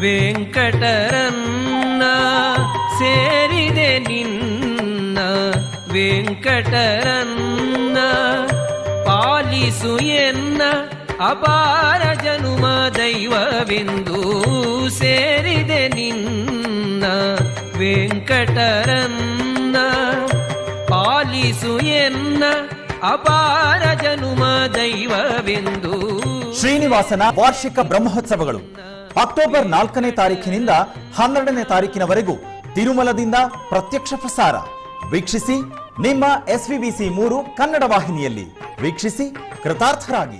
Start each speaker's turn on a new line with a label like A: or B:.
A: ವೆಂಕಟರನ್ನ ಸೇರಿದೆ ನಿನ್ನ ವೆಂಕಟರನ್ನ ಪಾಲಿಸು ಎನ್ನ ಅಪಾರ ಜನುಮ ದೈವವೆಂದು ಸೇರಿದೆ ನಿನ್ನ ವೆಂಕಟರನ್ನ ಪಾಲಿಸು ಎನ್ನ ಅಪಾರ ಜನುಮ ದೈವವೆಂದು.
B: ಶ್ರೀನಿವಾಸನ ವಾರ್ಷಿಕ ಬ್ರಹ್ಮೋತ್ಸವಗಳು ಅಕ್ಟೋಬರ್ 4ನೇ ತಾರೀಖಿನಿಂದ 12ನೇ ತಾರೀಕಿನವರೆಗೂ ತಿರುಮಲದಿಂದ ಪ್ರತ್ಯಕ್ಷ ಪ್ರಸಾರ ವೀಕ್ಷಿಸಿ. ನಿಮ್ಮ SVBC 3 ಕನ್ನಡ ವಾಹಿನಿಯಲ್ಲಿ ವೀಕ್ಷಿಸಿ, ಕೃತಾರ್ಥರಾಗಿ.